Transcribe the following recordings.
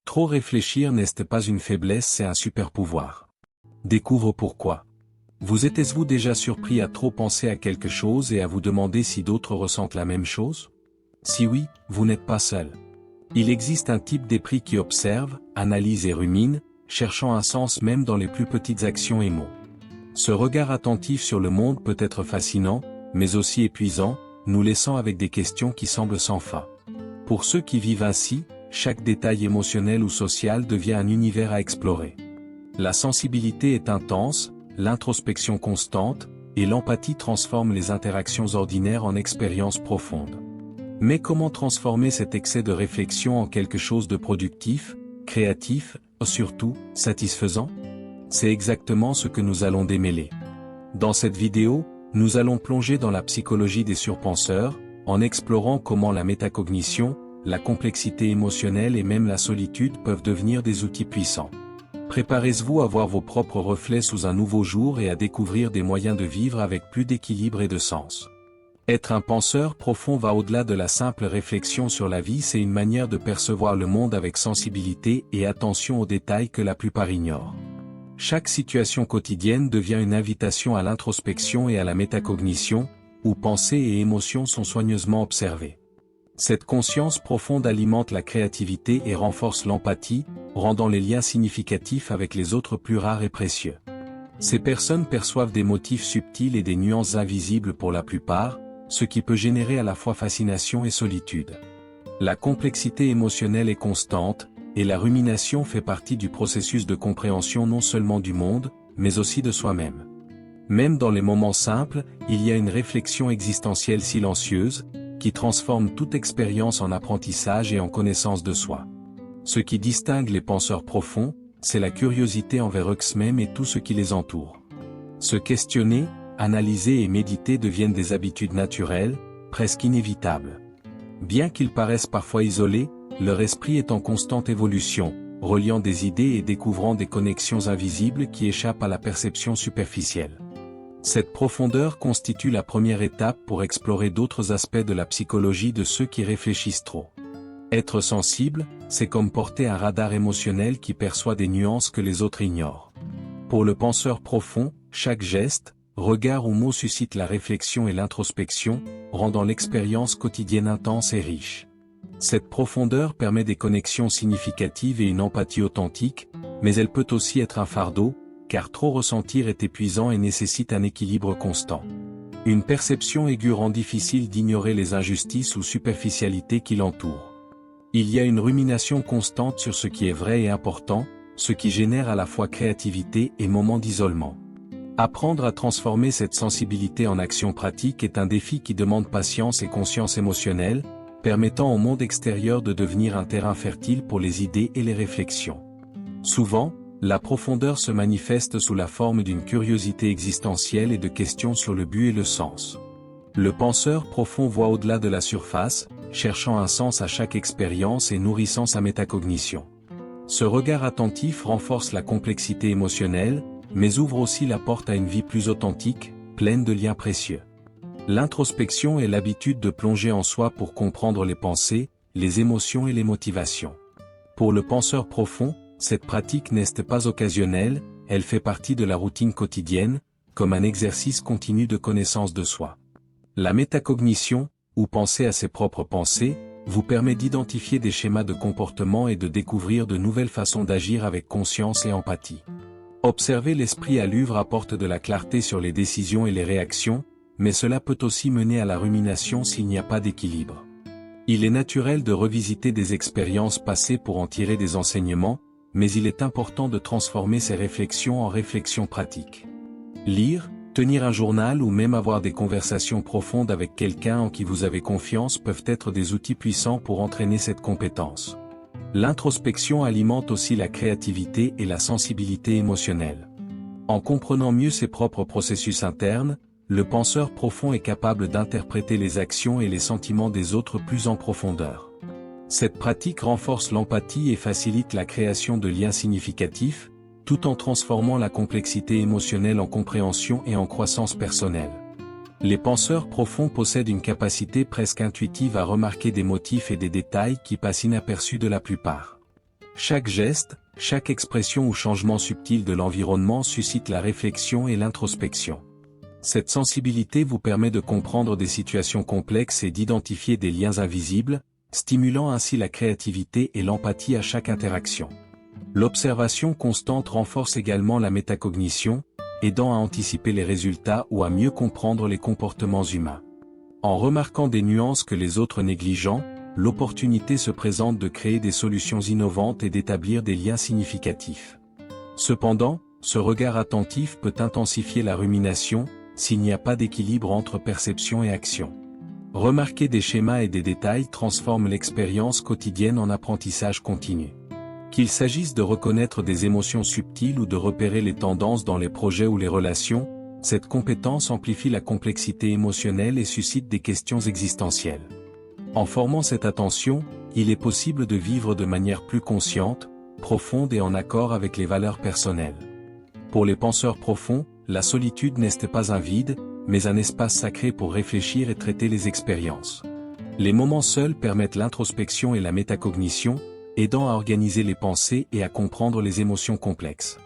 Trop réfléchir n'est pas une faiblesse, c'est un super pouvoir. Découvre pourquoi. Vous êtes-vous déjà surpris à trop penser à quelque chose et à vous demander si d'autres ressentent la même chose? Si oui, vous n'êtes pas seul. Il existe un type d'esprit qui observe, analyse et rumine, cherchant un sens même dans les plus petites actions et mots. Ce regard attentif sur le monde peut être fascinant, mais aussi épuisant, nous laissant avec des questions qui semblent sans fin. Pour ceux qui vivent ainsi, chaque détail émotionnel ou social devient un univers à explorer. La sensibilité est intense, l'introspection constante, et l'empathie transforme les interactions ordinaires en expériences profondes. Mais comment transformer cet excès de réflexion en quelque chose de productif, créatif, surtout, satisfaisant? C'est exactement ce que nous allons démêler. Dans cette vidéo, nous allons plonger dans la psychologie des surpenseurs, en explorant comment la métacognition, la complexité émotionnelle et même la solitude peuvent devenir des outils puissants. Préparez-vous à voir vos propres reflets sous un nouveau jour et à découvrir des moyens de vivre avec plus d'équilibre et de sens. Être un penseur profond va au-delà de la simple réflexion sur la vie, c'est une manière de percevoir le monde avec sensibilité et attention aux détails que la plupart ignorent. Chaque situation quotidienne devient une invitation à l'introspection et à la métacognition, où pensées et émotions sont soigneusement observées. Cette conscience profonde alimente la créativité et renforce l'empathie, rendant les liens significatifs avec les autres plus rares et précieux. Ces personnes perçoivent des motifs subtils et des nuances invisibles pour la plupart, ce qui peut générer à la fois fascination et solitude. La complexité émotionnelle est constante, et la rumination fait partie du processus de compréhension non seulement du monde, mais aussi de soi-même. Même dans les moments simples, il y a une réflexion existentielle silencieuse, qui transforme toute expérience en apprentissage et en connaissance de soi. Ce qui distingue les penseurs profonds, c'est la curiosité envers eux-mêmes et tout ce qui les entoure. Se questionner, analyser et méditer deviennent des habitudes naturelles, presque inévitables. Bien qu'ils paraissent parfois isolés, leur esprit est en constante évolution, reliant des idées et découvrant des connexions invisibles qui échappent à la perception superficielle. Cette profondeur constitue la première étape pour explorer d'autres aspects de la psychologie de ceux qui réfléchissent trop. Être sensible, c'est comme porter un radar émotionnel qui perçoit des nuances que les autres ignorent. Pour le penseur profond, chaque geste, regard ou mot suscite la réflexion et l'introspection, rendant l'expérience quotidienne intense et riche. Cette profondeur permet des connexions significatives et une empathie authentique, mais elle peut aussi être un fardeau, car trop ressentir est épuisant et nécessite un équilibre constant. Une perception aiguë rend difficile d'ignorer les injustices ou superficialités qui l'entourent. Il y a une rumination constante sur ce qui est vrai et important, ce qui génère à la fois créativité et moments d'isolement. Apprendre à transformer cette sensibilité en action pratique est un défi qui demande patience et conscience émotionnelle, permettant au monde extérieur de devenir un terrain fertile pour les idées et les réflexions. Souvent, la profondeur se manifeste sous la forme d'une curiosité existentielle et de questions sur le but et le sens. Le penseur profond voit au-delà de la surface, cherchant un sens à chaque expérience et nourrissant sa métacognition. Ce regard attentif renforce la complexité émotionnelle, mais ouvre aussi la porte à une vie plus authentique, pleine de liens précieux. L'introspection est l'habitude de plonger en soi pour comprendre les pensées, les émotions et les motivations. Pour le penseur profond, cette pratique n'est pas occasionnelle, elle fait partie de la routine quotidienne, comme un exercice continu de connaissance de soi. La métacognition, ou penser à ses propres pensées, vous permet d'identifier des schémas de comportement et de découvrir de nouvelles façons d'agir avec conscience et empathie. Observer l'esprit à l'œuvre apporte de la clarté sur les décisions et les réactions, mais cela peut aussi mener à la rumination s'il n'y a pas d'équilibre. Il est naturel de revisiter des expériences passées pour en tirer des enseignements, mais il est important de transformer ces réflexions en réflexions pratiques. Lire, tenir un journal ou même avoir des conversations profondes avec quelqu'un en qui vous avez confiance peuvent être des outils puissants pour entraîner cette compétence. L'introspection alimente aussi la créativité et la sensibilité émotionnelle. En comprenant mieux ses propres processus internes, le penseur profond est capable d'interpréter les actions et les sentiments des autres plus en profondeur. Cette pratique renforce l'empathie et facilite la création de liens significatifs, tout en transformant la complexité émotionnelle en compréhension et en croissance personnelle. Les penseurs profonds possèdent une capacité presque intuitive à remarquer des motifs et des détails qui passent inaperçus de la plupart. Chaque geste, chaque expression ou changement subtil de l'environnement suscite la réflexion et l'introspection. Cette sensibilité vous permet de comprendre des situations complexes et d'identifier des liens invisibles, stimulant ainsi la créativité et l'empathie à chaque interaction. L'observation constante renforce également la métacognition, aidant à anticiper les résultats ou à mieux comprendre les comportements humains. En remarquant des nuances que les autres négligent, l'opportunité se présente de créer des solutions innovantes et d'établir des liens significatifs. Cependant, ce regard attentif peut intensifier la rumination, s'il n'y a pas d'équilibre entre perception et action. Remarquer des schémas et des détails transforme l'expérience quotidienne en apprentissage continu. Qu'il s'agisse de reconnaître des émotions subtiles ou de repérer les tendances dans les projets ou les relations, cette compétence amplifie la complexité émotionnelle et suscite des questions existentielles. En formant cette attention, il est possible de vivre de manière plus consciente, profonde et en accord avec les valeurs personnelles. Pour les penseurs profonds, la solitude n'est pas un vide, mais un espace sacré pour réfléchir et traiter les expériences. Les moments seuls permettent l'introspection et la métacognition, aidant à organiser les pensées et à comprendre les émotions complexes.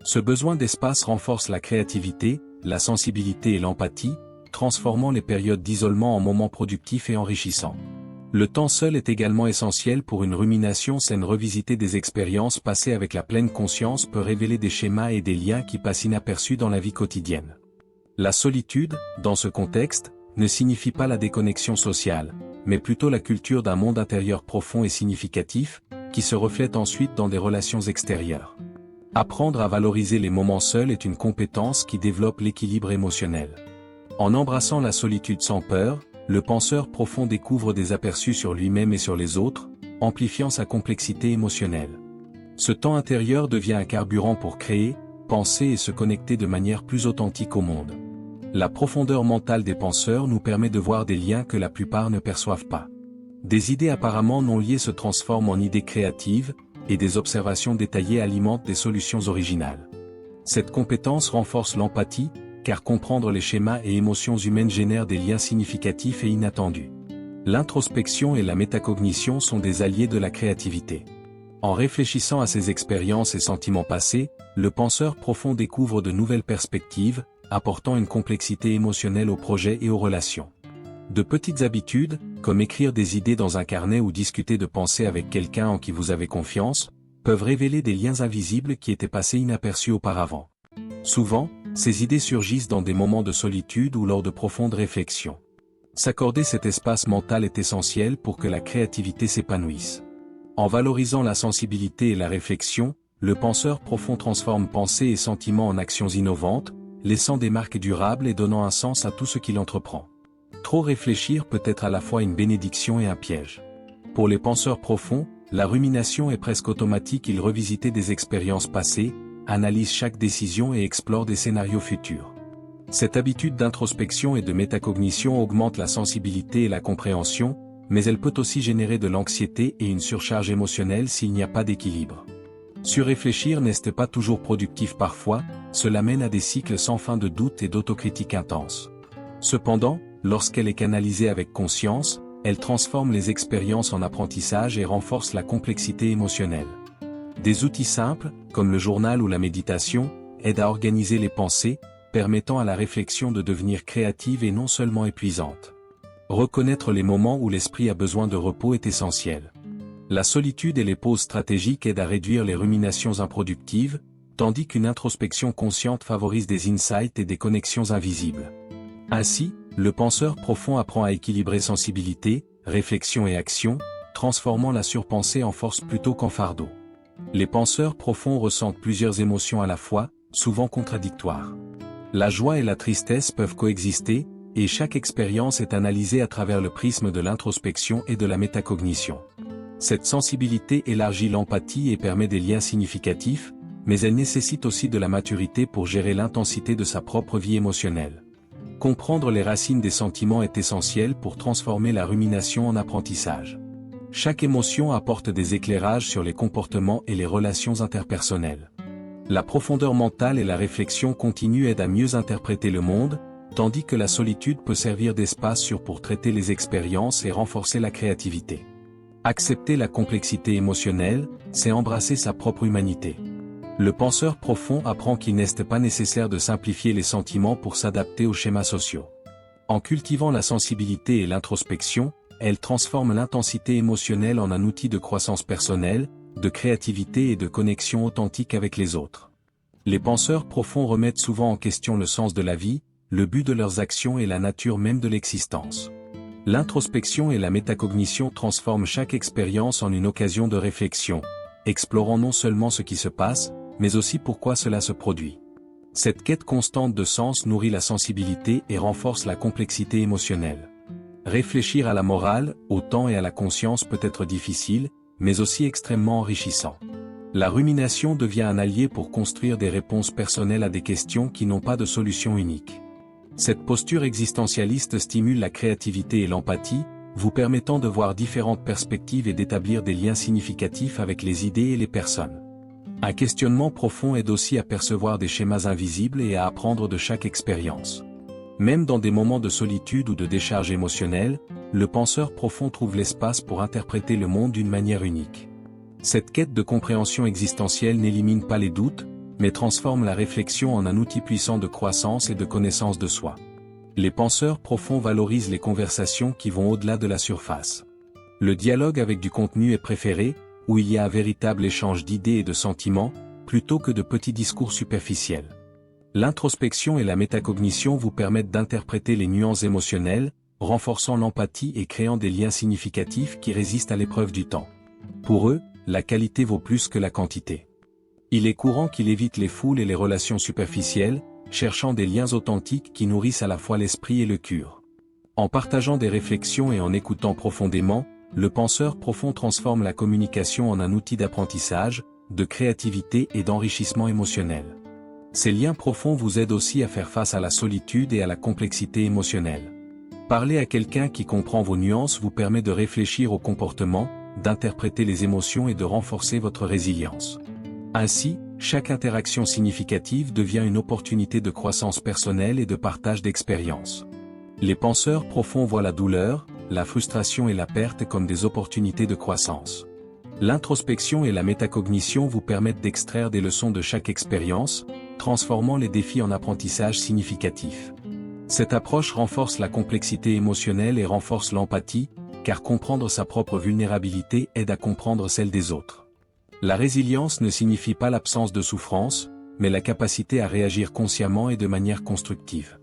Ce besoin d'espace renforce la créativité, la sensibilité et l'empathie, transformant les périodes d'isolement en moments productifs et enrichissants. Le temps seul est également essentiel pour une rumination saine. Revisiter des expériences passées avec la pleine conscience peut révéler des schémas et des liens qui passent inaperçus dans la vie quotidienne. La solitude, dans ce contexte, ne signifie pas la déconnexion sociale, mais plutôt la culture d'un monde intérieur profond et significatif, qui se reflète ensuite dans des relations extérieures. Apprendre à valoriser les moments seuls est une compétence qui développe l'équilibre émotionnel. En embrassant la solitude sans peur, le penseur profond découvre des aperçus sur lui-même et sur les autres, amplifiant sa complexité émotionnelle. Ce temps intérieur devient un carburant pour créer, penser et se connecter de manière plus authentique au monde. La profondeur mentale des penseurs nous permet de voir des liens que la plupart ne perçoivent pas. Des idées apparemment non liées se transforment en idées créatives, et des observations détaillées alimentent des solutions originales. Cette compétence renforce l'empathie, car comprendre les schémas et émotions humaines génère des liens significatifs et inattendus. L'introspection et la métacognition sont des alliés de la créativité. En réfléchissant à ses expériences et sentiments passés, le penseur profond découvre de nouvelles perspectives, apportant une complexité émotionnelle aux projets et aux relations. De petites habitudes, comme écrire des idées dans un carnet ou discuter de pensées avec quelqu'un en qui vous avez confiance, peuvent révéler des liens invisibles qui étaient passés inaperçus auparavant. Souvent, ces idées surgissent dans des moments de solitude ou lors de profondes réflexions. S'accorder cet espace mental est essentiel pour que la créativité s'épanouisse. En valorisant la sensibilité et la réflexion, le penseur profond transforme pensées et sentiments en actions innovantes, laissant des marques durables et donnant un sens à tout ce qu'il entreprend. Trop réfléchir peut être à la fois une bénédiction et un piège. Pour les penseurs profonds, la rumination est presque automatique. Ils revisitent des expériences passées, analysent chaque décision et explorent des scénarios futurs. Cette habitude d'introspection et de métacognition augmente la sensibilité et la compréhension, mais elle peut aussi générer de l'anxiété et une surcharge émotionnelle s'il n'y a pas d'équilibre. Surréfléchir n'est pas toujours productif parfois, cela mène à des cycles sans fin de doutes et d'autocritique intense. Cependant, lorsqu'elle est canalisée avec conscience, elle transforme les expériences en apprentissage et renforce la complexité émotionnelle. Des outils simples, comme le journal ou la méditation, aident à organiser les pensées, permettant à la réflexion de devenir créative et non seulement épuisante. Reconnaître les moments où l'esprit a besoin de repos est essentiel. La solitude et les pauses stratégiques aident à réduire les ruminations improductives, tandis qu'une introspection consciente favorise des insights et des connexions invisibles. Ainsi, le penseur profond apprend à équilibrer sensibilité, réflexion et action, transformant la surpensée en force plutôt qu'en fardeau. Les penseurs profonds ressentent plusieurs émotions à la fois, souvent contradictoires. La joie et la tristesse peuvent coexister, et chaque expérience est analysée à travers le prisme de l'introspection et de la métacognition. Cette sensibilité élargit l'empathie et permet des liens significatifs, mais elle nécessite aussi de la maturité pour gérer l'intensité de sa propre vie émotionnelle. Comprendre les racines des sentiments est essentiel pour transformer la rumination en apprentissage. Chaque émotion apporte des éclairages sur les comportements et les relations interpersonnelles. La profondeur mentale et la réflexion continue aident à mieux interpréter le monde, tandis que la solitude peut servir d'espace pour traiter les expériences et renforcer la créativité. Accepter la complexité émotionnelle, c'est embrasser sa propre humanité. Le penseur profond apprend qu'il n'est pas nécessaire de simplifier les sentiments pour s'adapter aux schémas sociaux. En cultivant la sensibilité et l'introspection, elle transforme l'intensité émotionnelle en un outil de croissance personnelle, de créativité et de connexion authentique avec les autres. Les penseurs profonds remettent souvent en question le sens de la vie, le but de leurs actions et la nature même de l'existence. L'introspection et la métacognition transforment chaque expérience en une occasion de réflexion, explorant non seulement ce qui se passe, mais aussi pourquoi cela se produit. Cette quête constante de sens nourrit la sensibilité et renforce la complexité émotionnelle. Réfléchir à la morale, au temps et à la conscience peut être difficile, mais aussi extrêmement enrichissant. La rumination devient un allié pour construire des réponses personnelles à des questions qui n'ont pas de solution unique. Cette posture existentialiste stimule la créativité et l'empathie, vous permettant de voir différentes perspectives et d'établir des liens significatifs avec les idées et les personnes. Un questionnement profond aide aussi à percevoir des schémas invisibles et à apprendre de chaque expérience. Même dans des moments de solitude ou de décharge émotionnelle, le penseur profond trouve l'espace pour interpréter le monde d'une manière unique. Cette quête de compréhension existentielle n'élimine pas les doutes, mais transforme la réflexion en un outil puissant de croissance et de connaissance de soi. Les penseurs profonds valorisent les conversations qui vont au-delà de la surface. Le dialogue avec du contenu est préféré, où il y a un véritable échange d'idées et de sentiments, plutôt que de petits discours superficiels. L'introspection et la métacognition vous permettent d'interpréter les nuances émotionnelles, renforçant l'empathie et créant des liens significatifs qui résistent à l'épreuve du temps. Pour eux, la qualité vaut plus que la quantité. Il est courant qu'ils évitent les foules et les relations superficielles, cherchant des liens authentiques qui nourrissent à la fois l'esprit et le cœur. En partageant des réflexions et en écoutant profondément, le penseur profond transforme la communication en un outil d'apprentissage, de créativité et d'enrichissement émotionnel. Ces liens profonds vous aident aussi à faire face à la solitude et à la complexité émotionnelle. Parler à quelqu'un qui comprend vos nuances vous permet de réfléchir au comportement, d'interpréter les émotions et de renforcer votre résilience. Ainsi, chaque interaction significative devient une opportunité de croissance personnelle et de partage d'expériences. Les penseurs profonds voient la douleur, la frustration et la perte comme des opportunités de croissance. L'introspection et la métacognition vous permettent d'extraire des leçons de chaque expérience, transformant les défis en apprentissage significatif. Cette approche renforce la complexité émotionnelle et renforce l'empathie, car comprendre sa propre vulnérabilité aide à comprendre celle des autres. La résilience ne signifie pas l'absence de souffrance, mais la capacité à réagir consciemment et de manière constructive.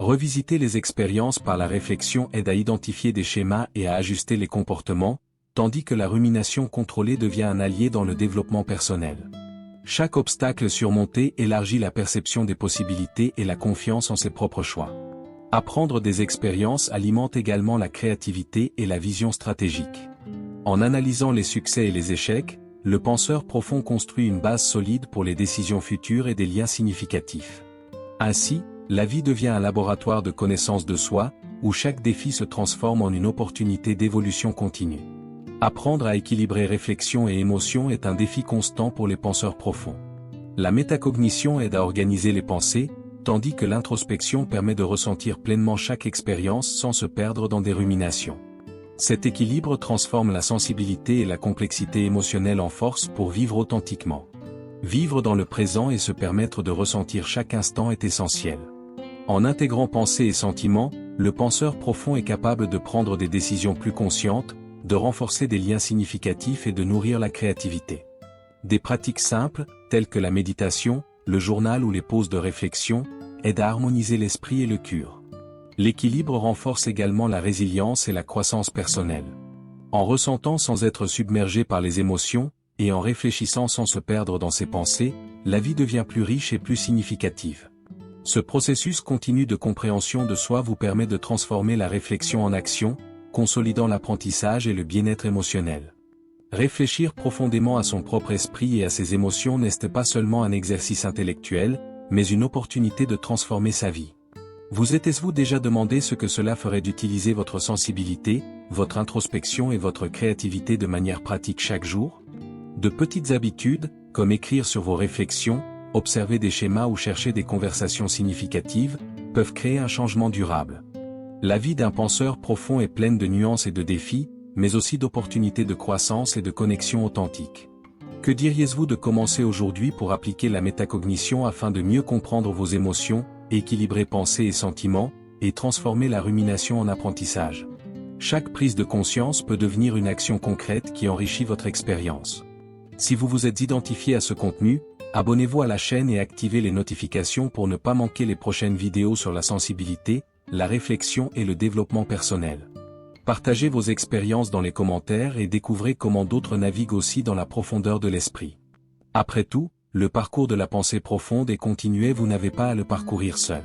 Revisiter les expériences par la réflexion aide à identifier des schémas et à ajuster les comportements, tandis que la rumination contrôlée devient un allié dans le développement personnel. Chaque obstacle surmonté élargit la perception des possibilités et la confiance en ses propres choix. Apprendre des expériences alimente également la créativité et la vision stratégique. En analysant les succès et les échecs, le penseur profond construit une base solide pour les décisions futures et des liens significatifs. Ainsi, la vie devient un laboratoire de connaissance de soi, où chaque défi se transforme en une opportunité d'évolution continue. Apprendre à équilibrer réflexion et émotion est un défi constant pour les penseurs profonds. La métacognition aide à organiser les pensées, tandis que l'introspection permet de ressentir pleinement chaque expérience sans se perdre dans des ruminations. Cet équilibre transforme la sensibilité et la complexité émotionnelle en force pour vivre authentiquement. Vivre dans le présent et se permettre de ressentir chaque instant est essentiel. En intégrant pensée et sentiments, le penseur profond est capable de prendre des décisions plus conscientes, de renforcer des liens significatifs et de nourrir la créativité. Des pratiques simples, telles que la méditation, le journal ou les pauses de réflexion, aident à harmoniser l'esprit et le cœur. L'équilibre renforce également la résilience et la croissance personnelle. En ressentant sans être submergé par les émotions, et en réfléchissant sans se perdre dans ses pensées, la vie devient plus riche et plus significative. Ce processus continu de compréhension de soi vous permet de transformer la réflexion en action, consolidant l'apprentissage et le bien-être émotionnel. Réfléchir profondément à son propre esprit et à ses émotions n'est pas seulement un exercice intellectuel, mais une opportunité de transformer sa vie. Vous êtes-vous déjà demandé ce que cela ferait d'utiliser votre sensibilité, votre introspection et votre créativité de manière pratique chaque jour? De petites habitudes, comme écrire sur vos réflexions, observer des schémas ou chercher des conversations significatives, peuvent créer un changement durable. La vie d'un penseur profond est pleine de nuances et de défis, mais aussi d'opportunités de croissance et de connexion authentique. Que diriez-vous de commencer aujourd'hui pour appliquer la métacognition afin de mieux comprendre vos émotions, équilibrer pensée et sentiments, et transformer la rumination en apprentissage? Chaque prise de conscience peut devenir une action concrète qui enrichit votre expérience. Si vous vous êtes identifié à ce contenu, abonnez-vous à la chaîne et activez les notifications pour ne pas manquer les prochaines vidéos sur la sensibilité, la réflexion et le développement personnel. Partagez vos expériences dans les commentaires et découvrez comment d'autres naviguent aussi dans la profondeur de l'esprit. Après tout, le parcours de la pensée profonde est continué, vous n'avez pas à le parcourir seul.